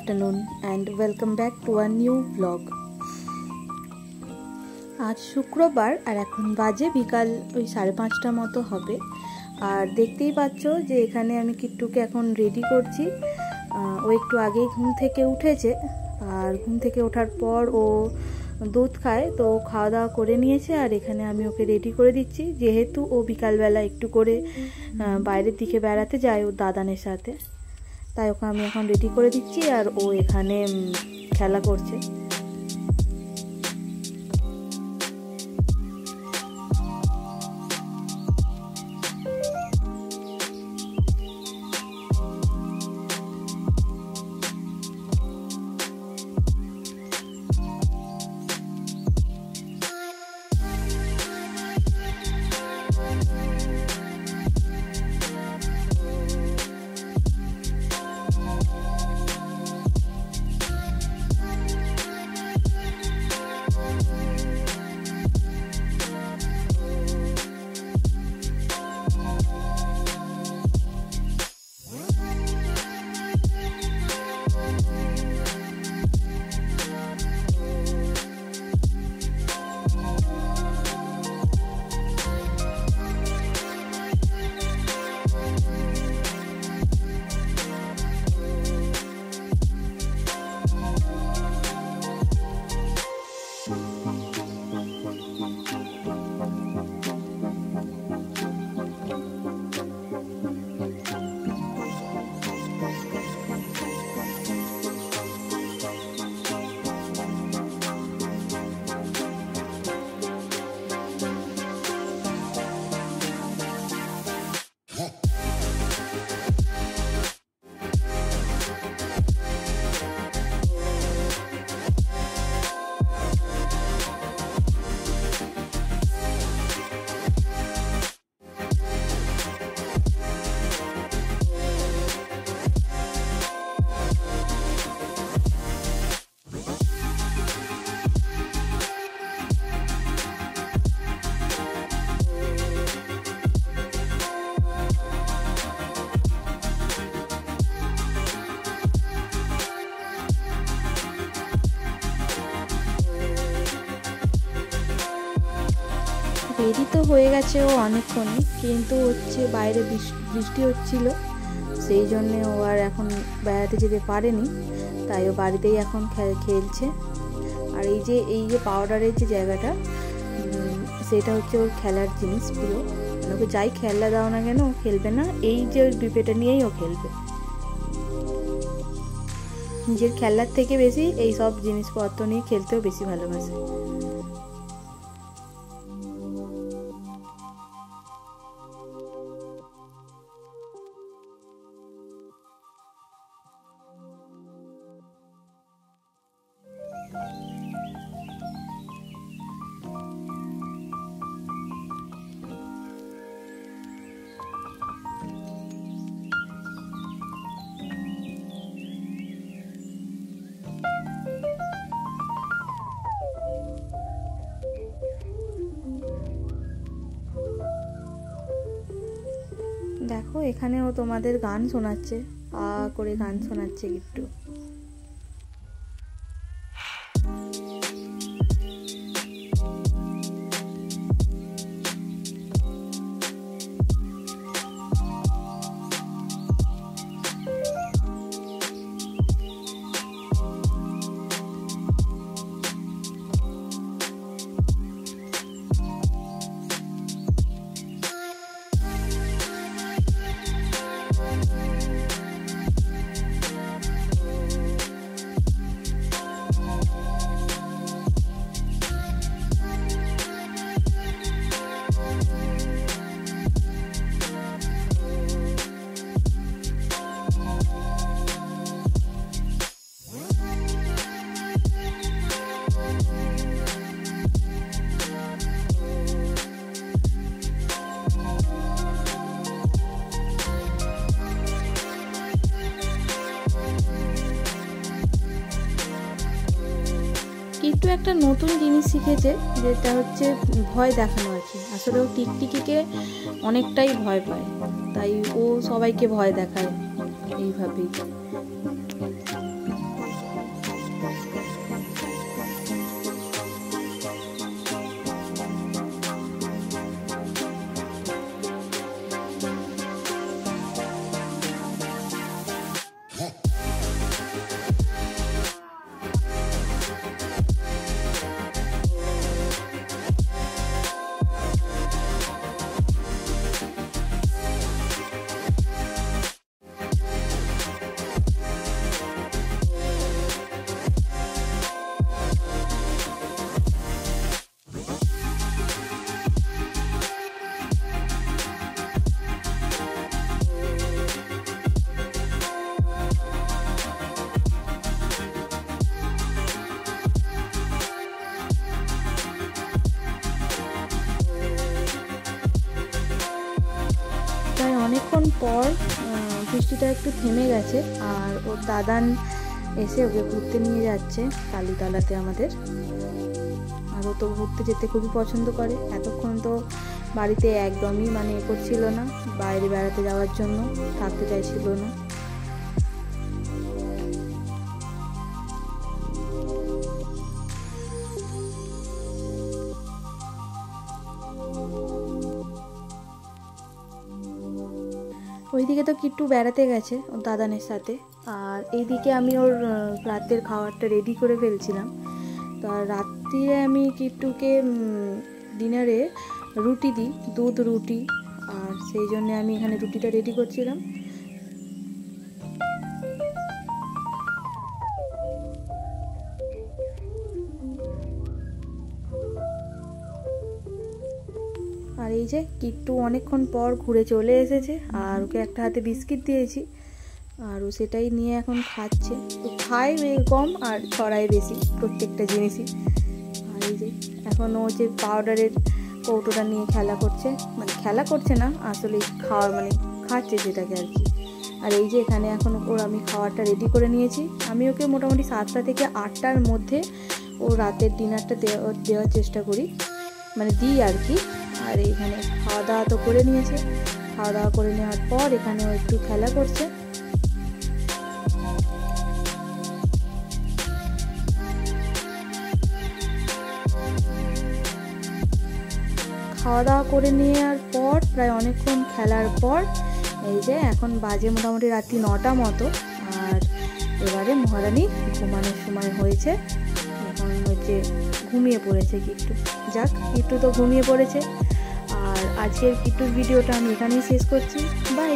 afternoon and welcome back to a new vlog. आज शुक्रवार और এখন বাজে বিকাল ওই 5:30টার মতো হবে। আর দেখতেই পাচ্ছো যে এখানে আমি কিট্টুকে এখন রেডি করছি। ও একটু আগেই ঘুম থেকে উঠেছে আর ঘুম থেকে ওঠার পর ও দুধ খায়, তো খাওয়া দাওয়া করে নিয়েছে। আর এখানে আমি ওকে রেডি করে দিচ্ছি, যেহেতু ও বিকালবেলা একটু করে বাইরের দিকে বেড়াতে যায় ওর দাদানের সাথে, তাই ওকে আমি এখন রেডি করে দিচ্ছি। আর ও এখানে খেলা করছে। রেডি তো হয়ে গেছে ও অনেকক্ষণই, কিন্তু হচ্ছে বাইরে বৃষ্টি হচ্ছিল, সেই জন্যে ও আর এখন বেড়াতে যেতে পারেনি, তাই ও বাড়িতেই এখন খেলছে। আর এই যে পাউডারের যে জায়গাটা, সেটা হচ্ছে ওর খেলার জিনিস পুরো। ওকে যাই খেলনা দাও না কেন ও খেলবে না, এই যে ওই বিপেটা নিয়েই ও খেলবে। নিজের খেলার থেকে বেশি এই সব জিনিসপত্র নিয়ে খেলতেও বেশি ভালোবাসে। দেখো এখানেও তোমাদের গান শোনাচ্ছে, করে গান শোনাচ্ছে একটু। একটু একটা নতুন জিনিস শিখেছে, যেটা হচ্ছে ভয় দেখানো আছে। আসলে ও টিকটিকিকে অনেকটাই ভয় পায়, তাই ও সবাইকে ভয় দেখায় এইভাবেই। পর বৃষ্টিটা একটু থেমে গেছে, আর ওর দাদান এসে ওকে ঘুরতে নিয়ে যাচ্ছে কালীতলাতে আমাদের। আর ও তো ঘুরতে যেতে খুবই পছন্দ করে। এতক্ষণ তো বাড়িতে একদমই মানে করছিল না, বাইরে বেড়াতে যাওয়ার জন্য থাকতে চাইছিল না। ওইদিকে তো কিট্টু বেড়াতে গেছে ওর দাদানের সাথে, আর এইদিকে আমি ওর রাতের খাবারটা রেডি করে ফেলছিলাম। তো আর রাত্রিরে আমি কিট্টুকে ডিনারে রুটি দিই, দুধ রুটি, আর সেই জন্যে আমি এখানে রুটিটা রেডি করছিলাম। আর এই যে কিট্টু অনেকক্ষণ পর ঘুরে চলে এসেছে, আর ওকে একটা হাতে বিস্কিট দিয়েছি, আর ও সেটাই নিয়ে এখন খাচ্ছে। তো খায় কম আর ছড়ায় বেশি প্রত্যেকটা জিনিসই। আর এই যে এখন ও যে পাউডারের কৌটোটা নিয়ে খেলা করছে, মানে খেলা করছে না আসলে খাওয়া মানে খাচ্ছে সেটাকে আর কি। আর এই যে এখানে এখন ওর আমি খাওয়ারটা রেডি করে নিয়েছি। আমি ওকে মোটামুটি 7টা থেকে 8টার মধ্যে ও রাতের ডিনারটা দেওয়ার চেষ্টা করি, মানে দিই আর কি। আর এখানে খাওয়া দাওয়া তো করে নিয়েছে, খাওয়া দাওয়া করে নেওয়ার পর এখানে ও একটু খেলা করছে। খাওয়া দাওয়া করে নেওয়ার পর প্রায় অনেকক্ষণ খেলার পর এই যে এখন বাজে মোটামুটি রাত্রি 9টা মতো। আর এবারে মহারানী ঘুমানোর সময় হয়েছে, এখন হচ্ছে ঘুমিয়ে পড়েছে কিট্টু। যাক, কিট্টু তো ঘুমিয়ে পড়েছে। আর আজকের কিট্টুর ভিডিওটা আমি এখানেই শেষ করছি। বাই।